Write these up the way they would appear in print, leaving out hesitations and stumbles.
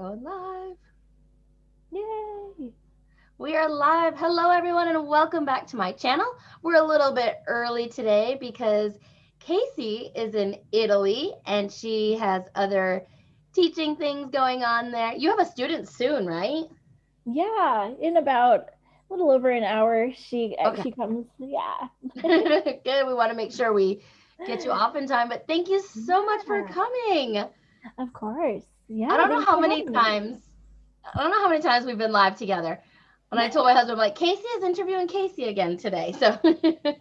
Going live. Yay! We are live. Hello, everyone, and welcome back to my channel. We're a little bit early today because Casey is in Italy and she has other teaching things going on there. You have a student soon, right? Yeah, in about a little over an hour, she Okay. she comes. Yeah. Good. We want to make sure we get you off in time, but thank you so much for Yeah, coming. of course. I Yeah, don't know thanks how for many having me. times I don't know how many times we've been live together. When I told my husband, I'm like, Casey is interviewing Casey again today. So,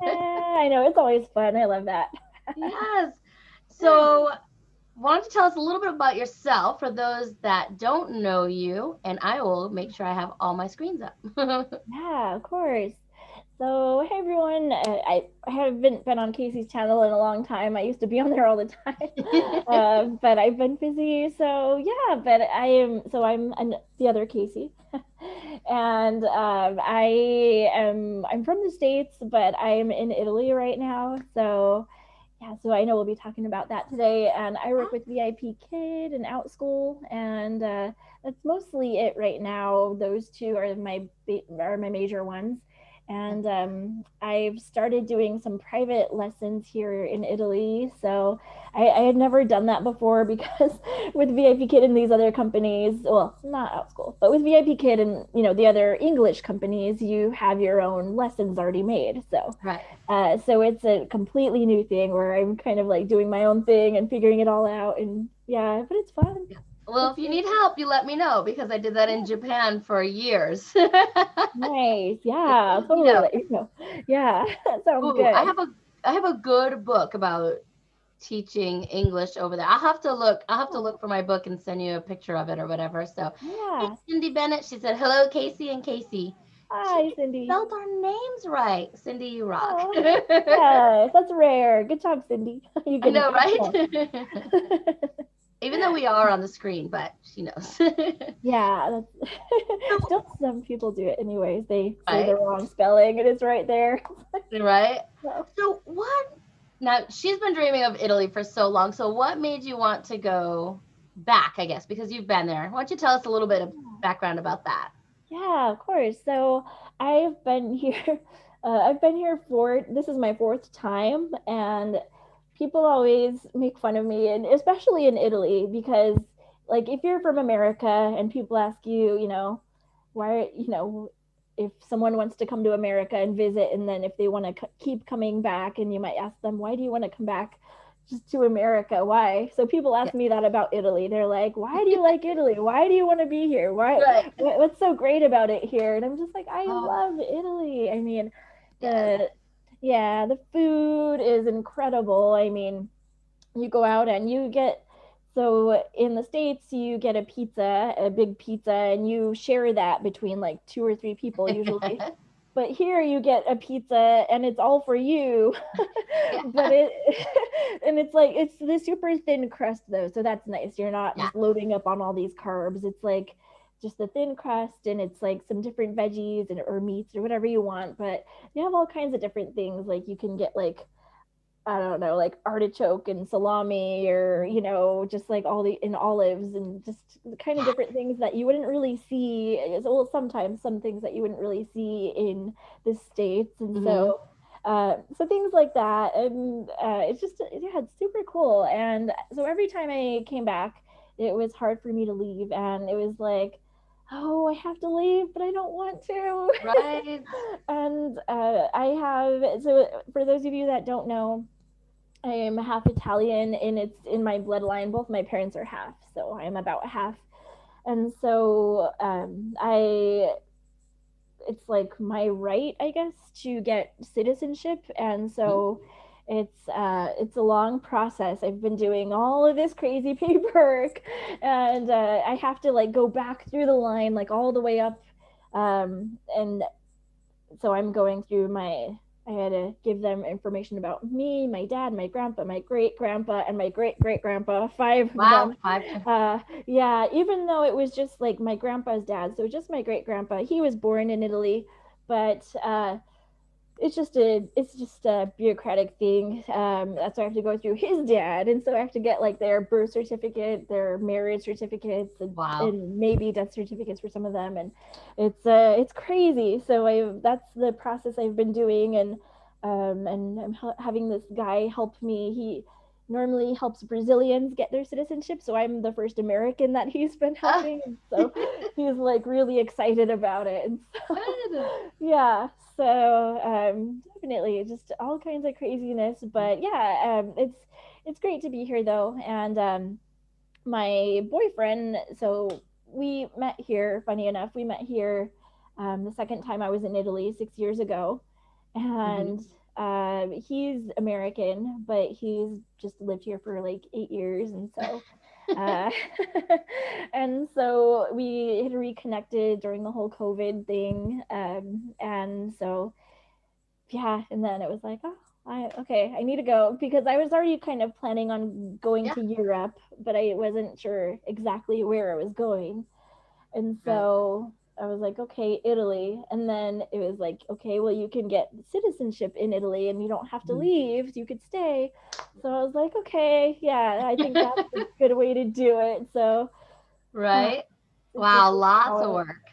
I know it's always fun. I love that. yes. So, why don't you tell us a little bit about yourself for those that don't know you? And I will make sure I have all my screens up. Yeah, of course. So, hey everyone. I haven't been on Casey's channel in a long time. I used to be on there all the time, but I've been busy. So yeah, but I'm the other Casey, and I'm from the States, but I'm in Italy right now. So yeah, so I know we'll be talking about that today. And I work with VIPKid and Outschool, and that's mostly it right now. Those two are my major ones. And I've started doing some private lessons here in Italy. So I had never done that before because with VIPKid and these other companies, well, not Outschool, but with VIPKid and the other English companies, you have your own lessons already made. Right. So it's a completely new thing where I'm kind of like doing my own thing and figuring it all out. And yeah, but it's fun. Well, It's if you great. need help, you let me know because I did that in Yeah. Japan for years. Nice. Yeah, You totally know, let you know. Yeah, that sounds ooh, good. I have a good book about teaching English over there. I'll have to Oh, look for my book and send you a picture of it or whatever. So, hey, yeah. Cindy Bennett, she said, "Hello, Casey and Casey." She Hi, Cindy. spelled our names right. Cindy, you rock. Oh, yes, that's rare. Good job, Cindy. You I getting know, it? right? Even though we are on the screen, but she knows. Yeah, that's So, still some people do it anyways. They say the right, wrong spelling and it's right there. right. So, So what? Now she's been dreaming of Italy for so long. So what made you want to go back? I guess because you've been there. Why don't you tell us a little bit of background about that? yeah, of course. So I've been here. I've been here for this is my fourth time, and people always make fun of me, and especially in Italy, because like if you're from America and people ask you, why, if someone wants to come to America and visit, and then if they want to keep coming back, and you might ask them, why do you want to come back just to America? Why? So people Yeah. ask me that about Italy. They're like, why do you like Italy? Why do you want to be here? Why? Right. What's so great about it here? And I'm just like, I Oh, love Italy. I mean, yes. the yeah, the food is incredible. I mean, you go out and you get so in the States you get a big pizza, and you share that between like two or three people usually. But here you get a pizza and it's all for you. Yeah. But it and it's like it's the super thin crust though, so that's nice. You're not Yeah. just loading up on all these carbs. It's like just the thin crust, and it's like some different veggies and or meats or whatever you want. But you have all kinds of different things. Like you can get like I don't know, like artichoke and salami, or just like all the in olives, and just the kind of Yeah. different things that you wouldn't really see. Well, sometimes some things that you wouldn't really see in the States. And Hmm. so things like that. And it's just yeah, it's super cool. And so every time I came back, it was hard for me to leave, and it was like, oh, I have to leave, but I don't want to. Right. And I have, so for those of you that don't know, I am half Italian, and it's in my bloodline. Both my parents are half, so I am about half. And so it's like my right, I guess, to get citizenship. And Mhm. so it's a long process. I've been doing all of this crazy paperwork, and I have to like go back through the line, like all the way up. And so I'm going through I had to give them information about me, my dad, my grandpa, my great grandpa, and my great great grandpa, five of Wow. them. Five. Yeah, even though it was just like my grandpa's dad, so just my great grandpa. He was born in Italy, but it's just a bureaucratic thing. That's why I have to go through his dad, and so I have to get like their birth certificate, their marriage certificates, Wow. and maybe death certificates for some of them, and it's crazy. So that's the process I've been doing, and I'm having this guy help me. He normally helps Brazilians get their citizenship, so I'm the first American that he's been Ah, helping, and so he's like really excited about it, and so good. yeah, so definitely just all kinds of craziness, but yeah, it's great to be here though, and my boyfriend, so we met here. Funny enough, we met here the second time I was in Italy 6 years ago, Mhm. and he's American, but he's just lived here for like 8 years, and so uh, and so we had reconnected during the whole COVID thing, and so yeah, and then it was like, oh, I need to go because I was already kind of planning on going Yeah. to Europe, but I wasn't sure exactly where I was going. And Right. so I was like, okay, Italy. And then it was like, okay, well, you can get citizenship in Italy and you don't have to Mhm. leave. You could stay. So I was like, okay, yeah, I think that's a good way to do it. So uh, Right. it's just Wow, lots of how work.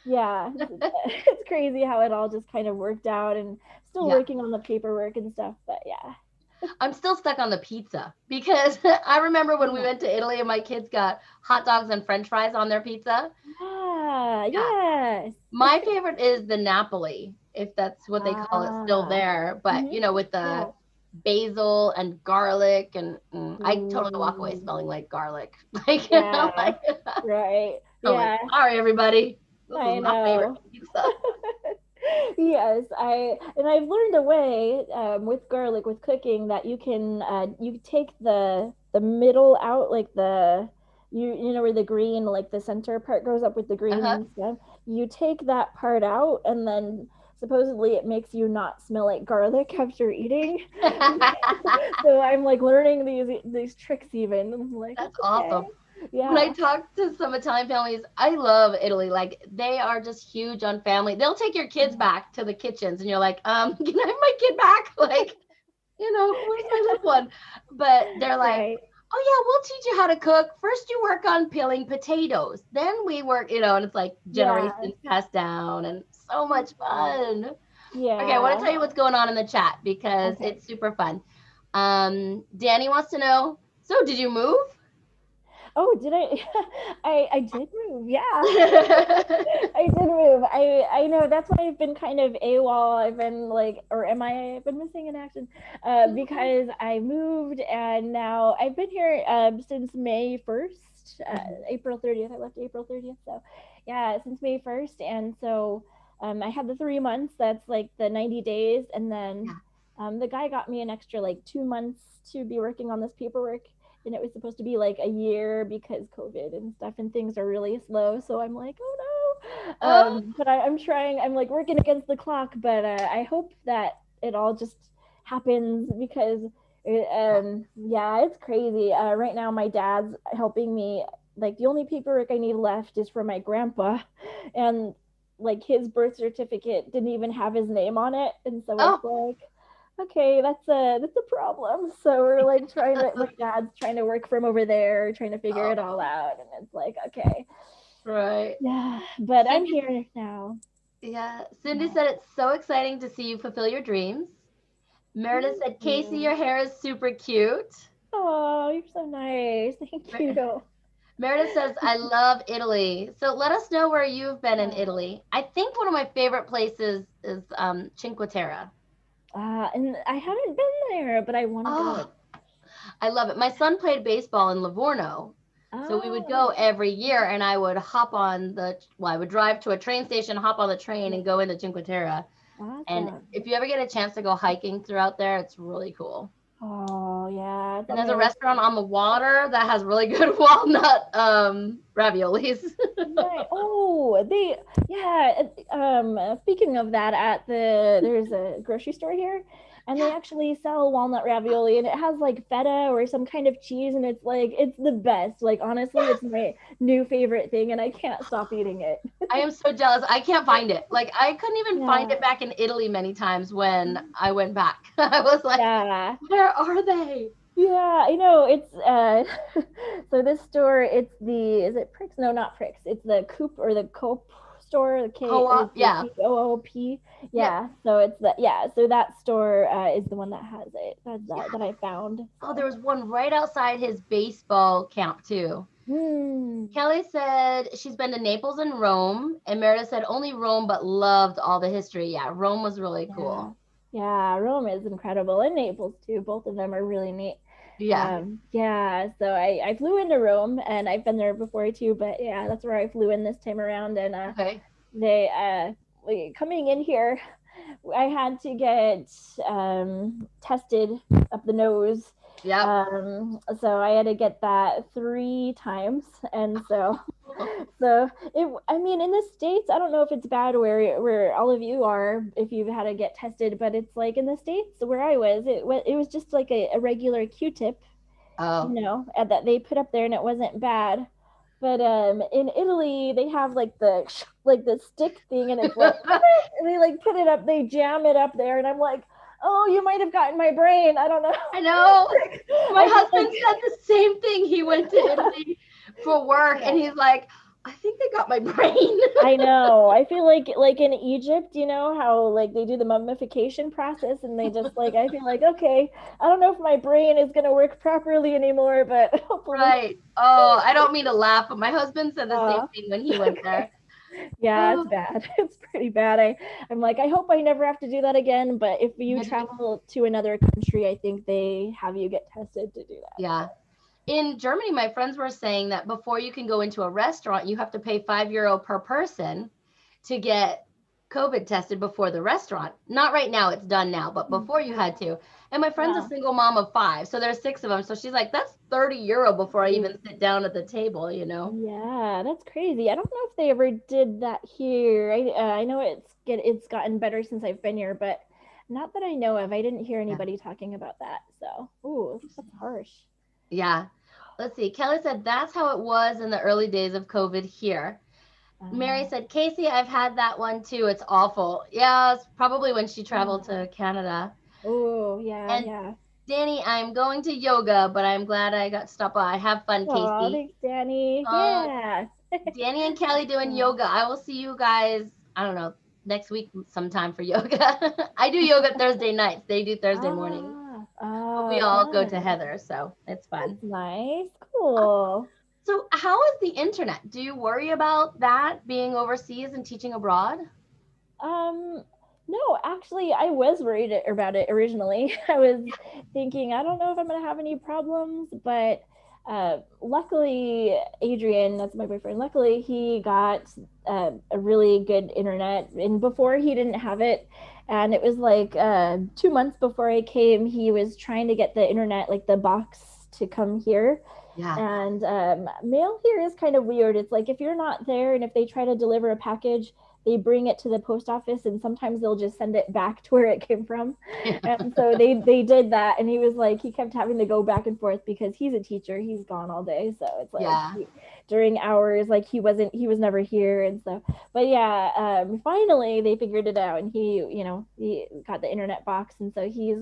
yeah, it's crazy how it all just kind of worked out and still Yeah. working on the paperwork and stuff, but yeah. I'm still stuck on the pizza because I remember when we Yeah. went to Italy and my kids got hot dogs and french fries on their pizza. Yeah, Yeah. yes. My favorite is the Napoli, if that's what they call it still Ah. there, but Hmm. with the Yeah. basil and garlic and I totally walk away Ooh. smelling like garlic. Like, Yeah. like Right. I'm like, Yeah, sorry everybody. This is I my favorite know. pizza. Yes, I've learned a way with garlic with cooking that you take the middle out, like you know where the green, like the center part goes up with the Uh-huh. green stuff. You take that part out, and then supposedly it makes you not smell like garlic after eating. So I'm like learning these tricks even. I'm like, That's okay, awesome. When I yeah. talk to some Italian families, I love Italy. Like they are just huge on family. They'll take your kids back to the kitchens and you're like, can I have my kid back? Like, where's my little one? But they're like, Right. oh yeah, we'll teach you how to cook. First you work on peeling potatoes. Then we work, and it's like Yeah. generations passed down and so much fun. Okay, I want to Yeah. tell you what's going on in the chat because Okay. it's super fun. Danny wants to know, so did you move? Oh, did I? I did move. Yeah, I did move. I know that's why I've been kind of AWOL. I've been like, or am I? I've been missing in action, because I moved and now I've been here since May 1st, April 30th. I left April 30th. So, yeah, since May 1st, and so I had the 3 months. That's like the 90 days, and then Yeah. the guy got me an extra like 2 months to be working on this paperwork, and it was supposed to be like a year because COVID and stuff and things are really slow. So I'm like, oh no. Oh, But I'm trying. I'm like working against the clock, but I hope that it all just happens because yeah. yeah, it's crazy. Right now, my dad's helping me. Like the only paperwork I need left is for my grandpa, and like his birth certificate didn't even have his name on it, and so it's Oh, like okay, that's a problem. So we're like trying to, my dad's trying to work from over there, trying to figure it all oh, out. And it's like, okay, right. yeah, but I'm Cindy, here now. yeah. Cindy Yeah. said it's so exciting to see you fulfill your dreams. Meredith Thank said, Casey, you. your hair is super cute. Oh, you're so nice. Thank Mer- you. Meredith says, I love Italy. So let us know where you've been in Oh. Italy. I think one of my favorite places is Cinque Terre. And I haven't been there, but I want to go. Oh, I love it. My son played baseball in Livorno. So we would go Oh, every year and I would I would drive to a train station, hop on the train yeah, and go into Cinque Terre. And awesome. if you ever get a chance to go hiking throughout there, it's really cool. Oh, yeah, it's And there's a American. restaurant on the water that has really good walnut raviolis. Right. Oh, yeah. Speaking of that, there's a grocery store here, and they actually sell walnut ravioli, and it has like feta or some kind of cheese, and it's like it's the best. Like honestly, it's my new favorite thing, and I can't stop eating it. I am so jealous. I can't find it. Like I couldn't even find Yeah. it back in Italy many times when I went back. I was like, Yeah. where are they? Yeah, I know. It's so this store, it's the is it Pricks? No, not Pricks. It's the Coop or the Coop store. The K is Co-op. the Yeah. COOP. Yep. Yeah. So it's the yeah. So that store is the one that has it. That's Yeah. that I found. Oh, there So. was one right outside his baseball camp too. Hmm. Kelly said she's been to Naples and Rome, and Meredith said only Rome, but loved all the history. Yeah, Rome was really Yeah. cool. Yeah. Rome is incredible, and Naples too. Both of them are really neat. Yeah. Yeah. So I flew into Rome, and I've been there before too. But yeah, that's where I flew in this time around, and Okay. they coming in here, I had to get tested up the nose. Yep. So I had to get that 3 times, and so it. I mean, in the States, I don't know if it's bad where all of you are if you've had to get tested, but it's like in the States where I was, it was just like a regular Q-tip, Oh. that they put up there, and it wasn't bad. But in Italy, they have like the stick thing, and it's like and they like put it up, they jam it up there, and I'm like, oh, you might have gotten my brain. I don't know. I know. My I feel husband said the same thing. He went to Italy for work, and he's like, I think they got my brain. I know. I feel like in Egypt, you know how like they do the mummification process, and they just like I feel like okay, I don't know if my brain is gonna work properly anymore, but hopefully. Right. Oh, I don't mean to laugh, but my husband said the same Uh, thing when he went there. yeah, it's Oh, bad. It's pretty bad. I'm like, I hope I never have to do that again. But if you you travel to another country, I think they have you get tested to do that. yeah. In Germany, my friends were saying that before you can go into a restaurant, you have to pay €5 per person to get COVID tested before the restaurant. Not right now, it's done now, but before you had to. And my friend's a Wow. single mom of 5, so there's 6 of them. So she's like, that's €30 before I even sit down at the table, you know? Yeah, that's crazy. I don't know if they ever did that here. I know it's gotten better since I've been here, but not that I know of. I didn't hear Yeah. anybody talking about that. So, ooh, that's harsh. Yeah. Let's see. Kelly said that's how it was in the early days of COVID here. Mary Uh, said, Casey, I've had that one too. It's awful. Yeah, it's probably when she traveled yeah. to Canada. Oh, yeah, And yeah. Danny, I'm going to yoga, but I'm glad I got to stop by. Have fun, Oh, Casey. thanks, Danny. So Yeah. Danny and Kelly doing Yeah. yoga. I will see you guys, I don't know, next week sometime for yoga. I do yoga Thursday nights. They do Thursday mornings. But we Oh, all go to fun. Heather, so it's fun. That's nice. Cool. So how is the internet? Do you worry about that being overseas and teaching abroad? Um, no, actually, I was worried about it originally. I was thinking, I don't know if I'm gonna have any problems, but luckily, Adrian, that's my boyfriend, luckily he got a really good internet, and before he didn't have it, and it was like 2 months before I came, he was trying to get the internet, like the box, to come here. Yeah. And mail here is kind of weird. It's like if you're not there and if they try to deliver a package, they bring it to the post office, and sometimes they'll just send it back to where it came from. And so they did that, and he was like he kept having to go back and forth because he's a teacher, he's gone all day, so it's like Yeah. during hours like he was never here and stuff. But yeah, finally they figured it out, and he got the internet box, and so he's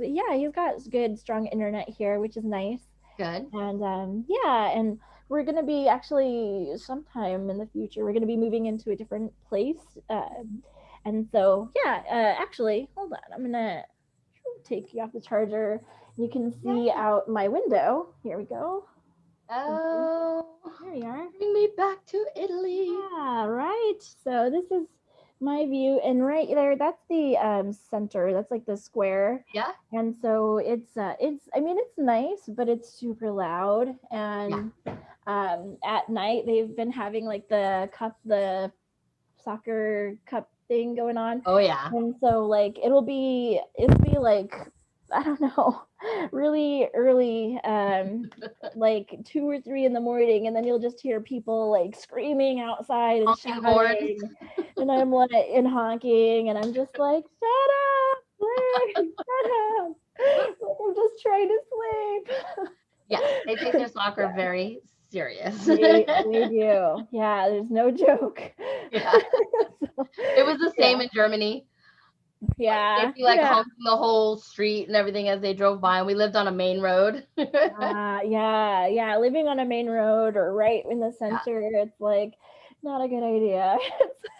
got good strong internet here, which is nice. Good. And yeah, and we're going to be actually sometime in the future, we're going to be moving into a different place. And so, yeah, actually, hold on. I'm going to take you off the charger. You can see out my window. Here we go. Oh, Here we are. bring me back to Italy. Yeah, right. So this is my view, and right there, that's the center. That's like the square. Yeah. And so it's I mean it's nice, but it's super loud. And at night they've been having like the soccer cup thing going on. Oh, yeah. And so like it'll be like I don't know, really early, like 2 or 3 in the morning, and then you'll just hear people like screaming outside and Honking horns. shouting, and I'm like and honking, and I'm just like, shut up, I'm just trying to sleep. Yes, they take their soccer Yeah. very serious. They do. Yeah, there's no joke. Yeah. So, It was the yeah. same in Germany. Like they'd Yeah. be like Yeah. honking the whole street and everything as they drove by, and we lived on a main road. Yeah. Yeah. Living on a main road or right in the Yeah. center, it's like not a good idea.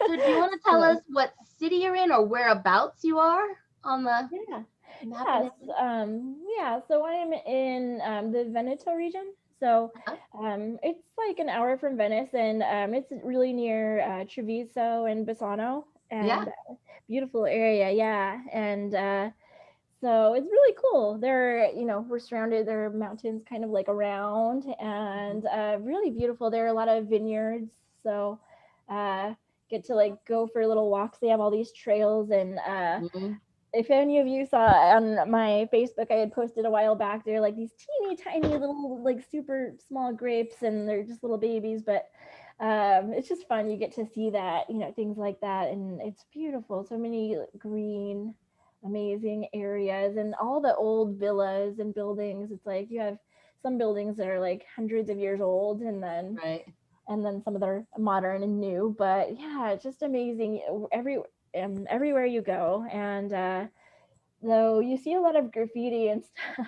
So do you want to tell us So, what city you're in or whereabouts you are on the yeah. map in Yes. Italy? Yeah. So I'm in the Veneto region. So Uh-huh. it's like an hour from Venice, and it's really near Treviso and Bassano, Yeah. and beautiful area. Yeah. And so it's really cool. We're surrounded, there are mountains kind of like around, and really beautiful. There are a lot of vineyards. So uh, get to like go for little walks. They have all these trails, and Mhm. if any of you saw on my Facebook, I had posted a while back, they're like these teeny tiny little, like super small grapes, and they're just little babies, but it's just fun. You get to see that, things like that, and it's beautiful. So many green, amazing areas, and all the old villas and buildings. It's like you have some buildings that are like hundreds of years old, Right. and then some of that are modern and new. But yeah, it's just amazing everywhere you go. And though you see a lot of graffiti and stuff.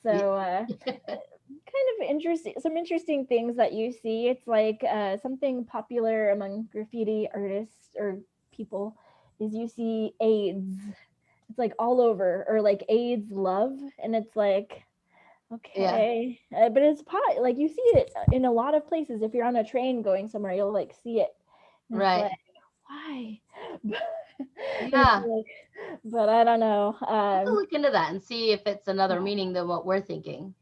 Yeah. So kind of interesting, some interesting things that you see. It's like something popular among graffiti artists or people is you see AIDS. It's like all over, or like AIDS love, and it's like, Yeah. okay, but it's pot, like you see it in a lot of places. If you're on a train going somewhere, you'll like see it, and it's like, Right. why? It's Yeah. like, but I don't know. We'll have to look into that and see if it's another Yeah, meaning than what we're thinking.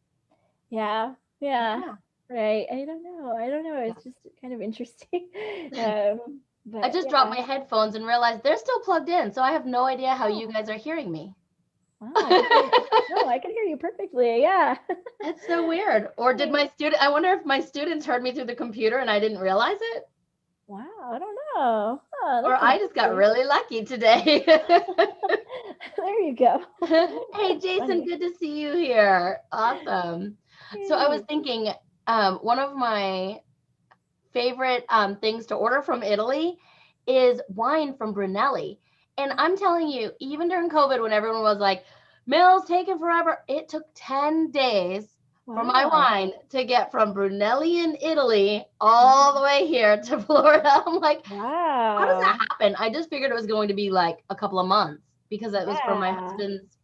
yeah, yeah, Yeah. right. I don't know. It's just kind of interesting. I But just dropped yeah, my headphones and realized they're still plugged in, so I have no idea how you oh, guys are hearing me. wow, I can hear you. No, I can hear you perfectly. Yeah. It's so weird. Or did my student, I wonder if my students heard me through the computer and I didn't realize it? Wow, I don't know. Oh, Or that's I just got interesting. really lucky today. There you go. Hey, That's Jason, funny. good to see you here. Awesome. So I was Yay. thinking, one of my favorite things to order from Italy is wine from Brunelli. And I'm telling you, even during COVID, when everyone was like, mail's taking forever, it took 10 days for my Wow. wine to get from Brunelli in Italy Wow. all the way here to Florida. I'm like, how does that Wow. happen? I just figured it was going to be like a couple of months because it was for my Yeah. husband's,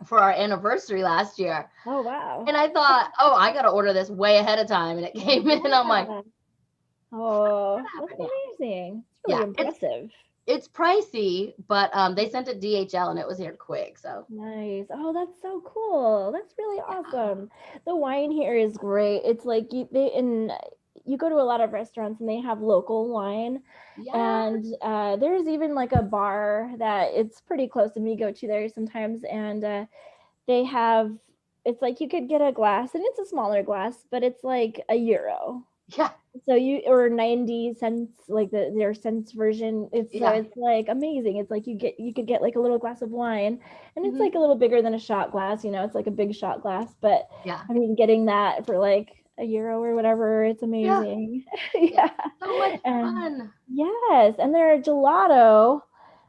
for our anniversary last year. Oh, wow. And I thought, oh, I got to order this way ahead of time. And it came in. I'm like, Yeah. Oh, what that's happened? Yeah. amazing. It's really Yeah. impressive. It's pricey, but they sent it DHL and it was here quick. So Nice. Oh, that's so cool. That's really yeah. awesome. The wine here is great. It's like you go to a lot of restaurants and they have local wine, Yeah. and there's even like a bar that it's pretty close to me. Go to there sometimes, and they have, it's like you could get a glass, and it's a smaller glass, but it's like €1. Yeah. So or 90 cents, like their cents version. Yeah. It's like amazing. It's like you could get like a little glass of wine, and it's Hmm. like a little bigger than a shot glass, it's like a big shot glass, but Yeah. I mean, getting that for like €1 or whatever, it's Yeah. amazing. Yeah. Yeah. So much And fun. yes, and their gelato,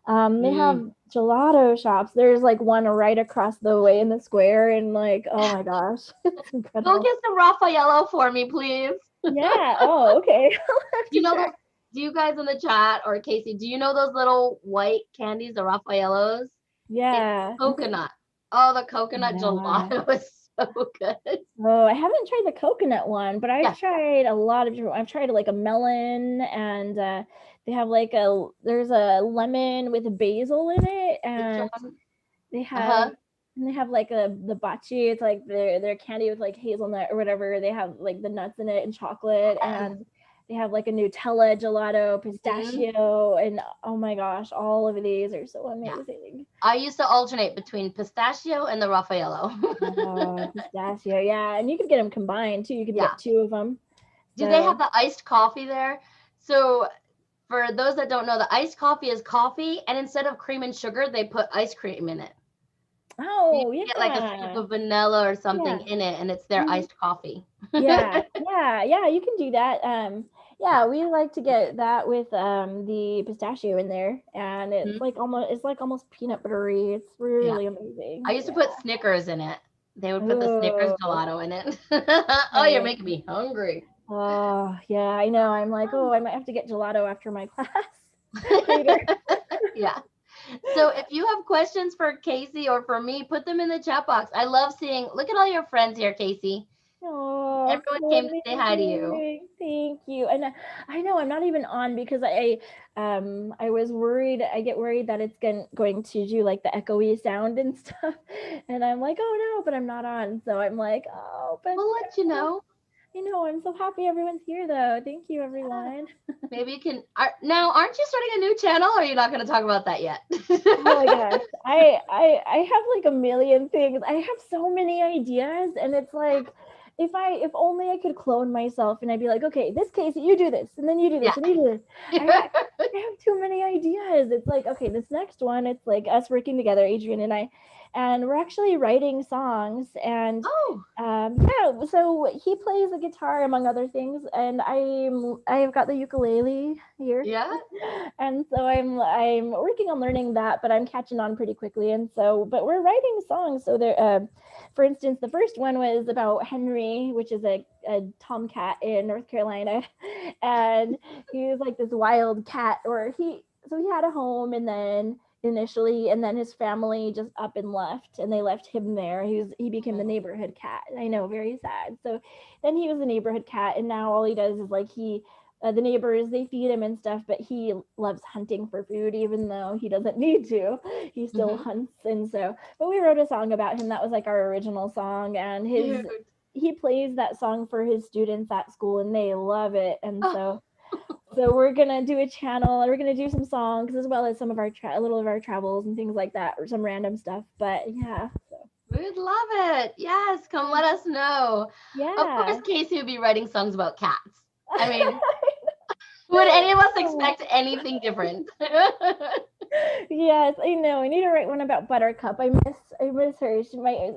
they Mm. have gelato shops. There's like one right across the way in the square, and like, oh my gosh, it's Go incredible. get some Raffaello for me, please. Yeah. Oh, okay. I'll have Do you to know try. those? Do you guys in the chat or Casey, do you know those little white candies, the Raffaellos? It's Yeah. coconut. Oh, the coconut Yeah. gelato is so good. Oh, I haven't tried the coconut one, but I've Yeah. tried a lot of different. I've tried like a melon, and they have like there's a lemon with basil in it, Which and one? they Uh-huh. have and they have like the bachi. It's like their candy with like hazelnut or whatever. They have like the nuts in it and chocolate, Yes. and they have like a Nutella gelato, Mhm. pistachio, and oh my gosh, all of these are so Yeah. amazing. I used to alternate between pistachio and the Raffaello. Oh, pistachio, yeah, and you could get them combined too. You could Yeah. get two of them. Do they have So the iced coffee there? So for those that don't know, the iced coffee is coffee, and instead of cream and sugar, they put ice cream in it. So you Oh, can get like a scoop yeah. of vanilla or something Yeah. in it, and it's their Mhm. iced coffee. Yeah. Yeah. Yeah, you can do that. Yeah, we like to get that with the pistachio in there, and Mhm. it's like almost peanut buttery. It's Yeah. really I amazing. used to Yeah. put Snickers in it. They would put the Snickers Oh, gelato in it. Oh, you're right. making me hungry. Oh, yeah, I know. I'm like, oh, I might have to get gelato after my class later. Yeah. So if you have questions for Kasey or for me, put them in the chat box. I love seeing, look at all your friends here, Kasey. Oh, Everyone so came to say hi to you. amazing. Thank you. And I know I'm not even on because I was worried. I get worried that it's going to do like the echoey sound and stuff. And I'm like, oh no, but I'm not on. So I'm like, oh, but We'll let you no. know. I know. I'm so happy everyone's here though. Thank you, Yeah. everyone. Maybe you can. Now, aren't you starting a new channel, or are you not going to talk about that yet? Oh my gosh. I have like a million things. I have so many ideas, and it's like if only I could clone myself and I'd be like, okay, this case you do this and then you do Yeah. this and you do this. I have too many ideas. It's like, okay, this next one, it's like us working together, Adrian and I, and we're actually writing songs. And Oh, yeah, so he plays the guitar among other things, and I've got the ukulele here. yeah. And so I'm working on learning that, but I'm catching on pretty quickly. And so, but we're writing songs. So there, for instance, the first one was about Henry, which is a tomcat in North Carolina, and he was like this wild cat, or he had a home, and then initially, and then his family just up and left, and they left him there. He became the Oh, neighborhood cat. I know, very sad. So then he was a neighborhood cat, and now all he does is like the neighbors, they feed him and stuff, but he loves hunting for food even though he doesn't need to. He still mhm. hunts. And so, but we wrote a song about him. That was like our original song, and his Cute. he plays that song for his students at school, and they love it. And Oh, so we're gonna do a channel. We're gonna do some songs as well as some of our a little of our travels and things like that, or some random stuff. But yeah, so we'd love it. Yes, come let us know. Of yeah. course, Casey would be writing songs about cats. I mean, would any of us expect anything different? Yes, I know. I need to write one about Buttercup. I miss her.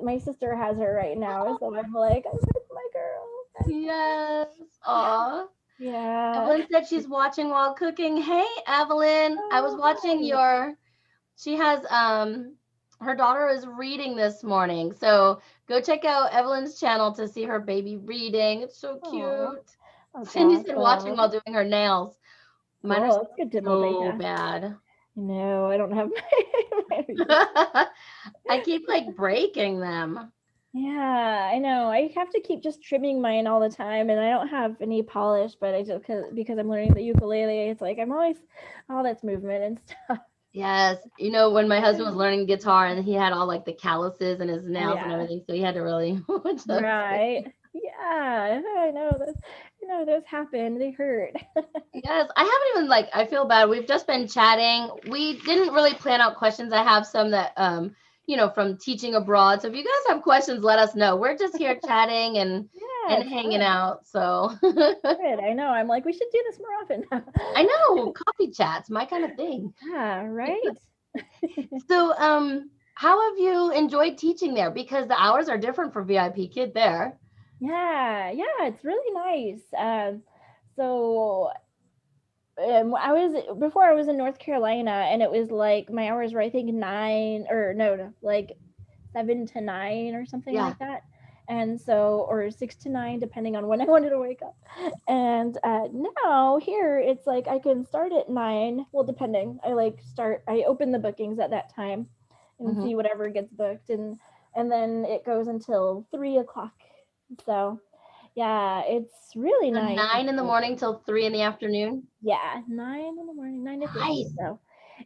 My sister has her right now, so I'm like, I miss my girl. Yes. Aw. Yeah. Evelyn said she's watching while cooking. Hey, Evelyn, I was Oh, watching hi. she has her daughter is reading this morning. So go check out Evelyn's channel to see her baby reading. It's so Oh, cute. that's Cindy said watching while awesome. doing her nails. Mine are Cool. That's good to so multitask. bad. No, I don't have my. I keep like breaking them. Yeah, I know. I have to keep just trimming mine all the time, and I don't have any polish, but I just because I'm learning the ukulele, it's like I'm always all that's movement and stuff. Yes. You know, when my husband was learning guitar and he had all like the calluses and his nails and Yeah. everything, so he had to really adjust it. Right. Yeah, I know those. I know those happen. They hurt. Yes, I haven't even like I feel bad. We've just been chatting. We didn't really plan out questions. I have some that from teaching abroad. So if you guys have questions, let us know. We're just here chatting Yeah, and it's hanging fun. out. So Good. I know. I'm like, we should do this more often. I know coffee chats, my kind of thing. Yeah, right. So how have you enjoyed teaching there? Because the hours are different for VIPKid there. Yeah, yeah, it's really nice. So I was before I was in North Carolina, and it was like my hours were I think 9 or no, like 7 to 9 or something Yeah. like that. And so, or 6 to 9, depending on when I wanted to wake up. And now here it's like I can start at 9. Well, depending. I open the bookings at that time and Hmm. see whatever gets booked, and then it goes until 3 o'clock. So yeah, it's really So nice. 9 in the morning till 3 in the afternoon. Yeah, 9 in the morning, 9 to 3. Nice. So,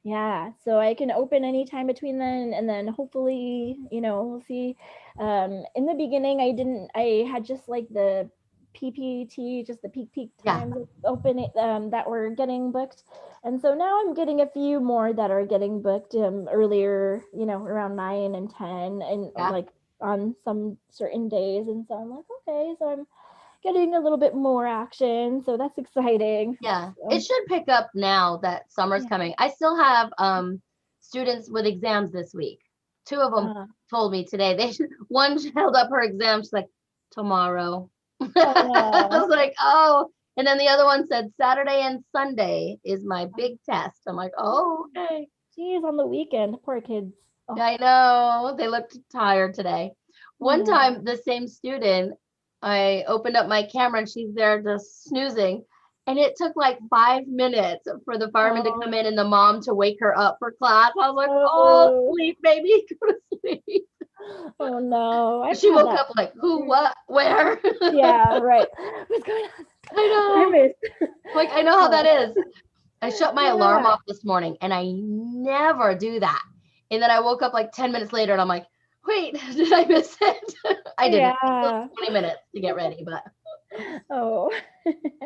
yeah, so I can open anytime between then, and then hopefully, we'll see. In the beginning, I had just like the PPT, just the peak Yeah. times open that were getting booked, and so now I'm getting a few more that are getting booked earlier, around 9 and 10, and Yeah. like on some certain days, and so I'm like, okay, so getting a little bit more action. So that's exciting. Yeah, it So, should pick up now that summer's yeah. coming. I still have students with exams this week. Two of them Uh, told me today. One held up her exam. She's like, tomorrow. oh I was no. like, oh. And then the other one said Saturday and Sunday is my big test. I'm like, oh, Oh, okay. geez, on the weekend, poor kids. Oh, I know. They looked tired today. One yeah. time, the same student, I opened up my camera and she's there just snoozing. And it took like 5 minutes for the fireman to come Oh, in and the mom to wake her up for class. I was like, oh, oh, sleep, baby, go to sleep. oh no. I've She had woke that up like, who, too. what, where? Yeah, right. What's going on? I What I know. missed. Like, I know how that Oh, is. I shut my alarm yeah. off this morning and I never do that. And then I woke up like 10 minutes later and I'm like, wait, did I miss it? I didn't. It took Yeah. 20 minutes to get ready, but Oh.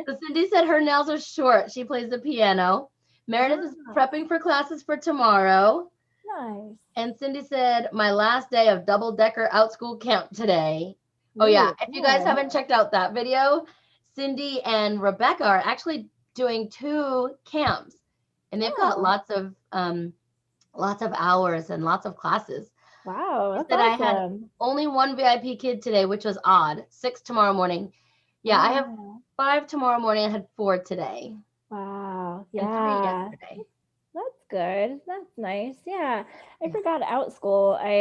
so Cindy said her nails are short. She plays the piano. Meredith is Ah, prepping for classes for tomorrow. nice. And Cindy said, my last day of double-decker outschool camp today. Oh, yeah. Ooh, If you guys fun. haven't checked out that video, Cindy and Rebecca are actually doing 2 camps. And they've got Oh, lots of hours and lots of classes. wow. She That's said I had awesome. only one VIP kid today, which was odd. 6 tomorrow morning. Yeah, I have Wow. 5 tomorrow morning. I had 4 today Wow. and 3 Yeah. yesterday. That's good. That's nice. Yeah. I forgot out school. I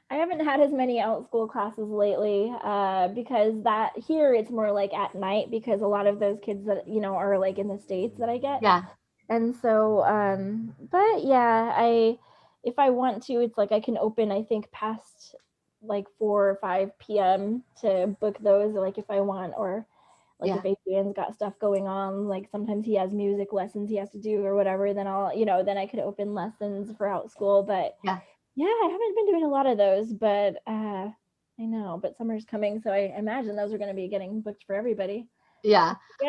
haven't had as many out school classes lately because that here it's more like at night because a lot of those kids that are like in the States that I get. Yeah, And so but yeah, I if I want to, it's like I can open I think past like 4 or 5 p.m. to book those like if I want or like yeah, if Adrian's got stuff going on, like sometimes he has music lessons he has to do or whatever, then then I could open lessons for out school. But yeah. yeah, I haven't been doing a lot of those, but I know, but summer's coming, so I imagine those are going to be getting booked for everybody. Yeah. Good.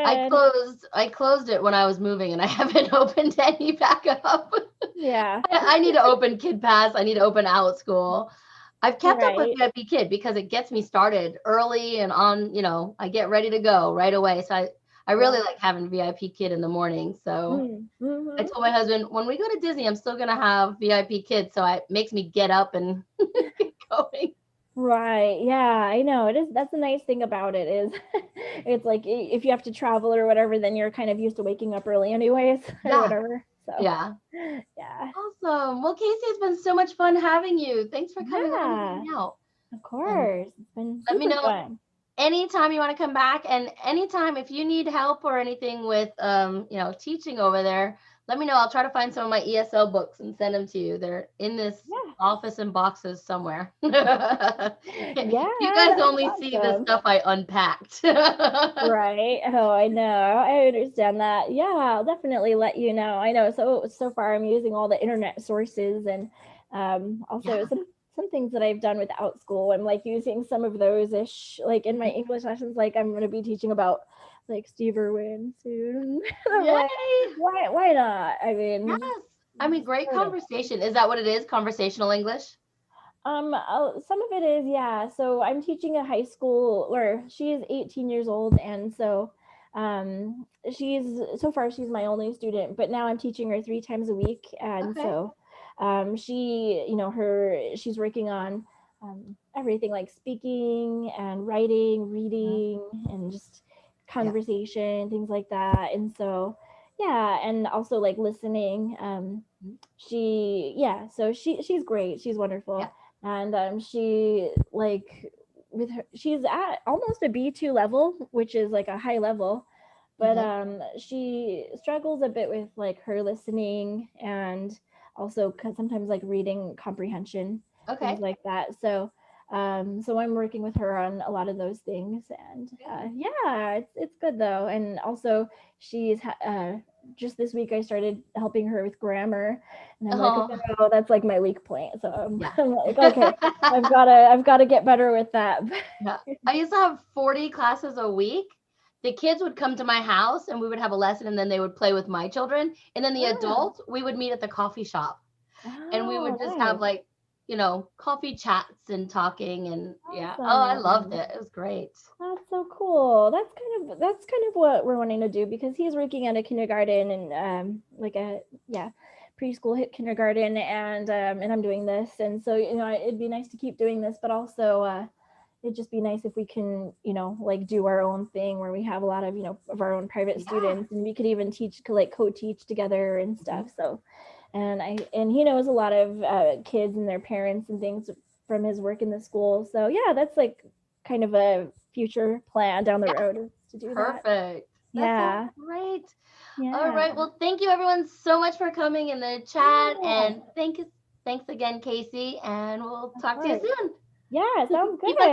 I closed it when I was moving and I haven't opened any back up. Yeah. I need to open Kid Pass. I need to open Out School. I've kept up with Right. VIPKid because it gets me started early and on, I get ready to go right away. So I really Yeah. like having VIPKid in the morning. So I Mm-hmm. told my husband, when we go to Disney, I'm still gonna have VIPKid. So it makes me get up and get going. Right. Yeah, I know. It is that's the nice thing about it is it's like if you have to travel or whatever, then you're kind of used to waking up early anyways or Yeah. whatever. So, Yeah. yeah. Awesome. Well, Casey, it's been so much fun having you. Thanks for coming on and Yeah. hanging out. Of And course. It's been let me super know fun. anytime you want to come back, and anytime if you need help or anything with teaching over there, let me know. I'll try to find some of my ESL books and send them to you. They're in this Yeah. office in boxes somewhere. You Yeah, guys that's only see the awesome. stuff I unpacked. Right. Oh, I know. I understand that. Yeah, I'll definitely let you know. I know. So far I'm using all the internet sources and also Yeah. some things that I've done without school. I'm like using some of those ish like in my English lessons like I'm going to be teaching about like Steve Irwin soon. I'm Yay. like why not? I Yes. mean, I mean, just great sort of. conversation. Is that what it is? Conversational English? Some of it is, yeah. So I'm teaching a high school, or she is 18 years old, and so she's so far she's my only student, but now I'm teaching her 3 times a week, and Okay. so she's working on everything like speaking and writing, reading, and just Yeah. conversation, things like that, and so yeah, and also like listening. She's great. She's Yeah. wonderful, and she like with her she's at almost a B2 level, which is like a high level, but Okay. she struggles a bit with like her listening and also sometimes like reading comprehension, things Okay. like that. So I'm working with her on a lot of those things, and Good. yeah, it's good though. And also she's just this week I started helping her with grammar, and I'm like, Oh, oh, that's like my weak point. So yeah. I'm like, okay, I've got to get better with that. Yeah. I used to have 40 classes a week. The kids would come to my house and we would have a lesson and then they would play with my children. And then the Oh, adults, we would meet at the coffee shop and we would oh, just have nice. like, coffee chats and talking. And yeah. Oh, I loved Awesome. it. It was great. That's so cool. That's kind of what we're wanting to do, because he's working at a kindergarten and like a preschool hit kindergarten, and I'm doing this, and so it'd be nice to keep doing this, but also it'd just be nice if we can like do our own thing where we have a lot of of our own private students, and we could even teach, like co-teach together and stuff. So and he knows a lot of kids and their parents and things from his work in the school. So yeah, that's like kind of a future plan down the road, is to do that. Perfect. That sounds great. Yeah. All right. Well, thank you everyone so much for coming in the chat, and thanks again, Kasey, and we'll talk to you soon. Yeah, sounds good. Keep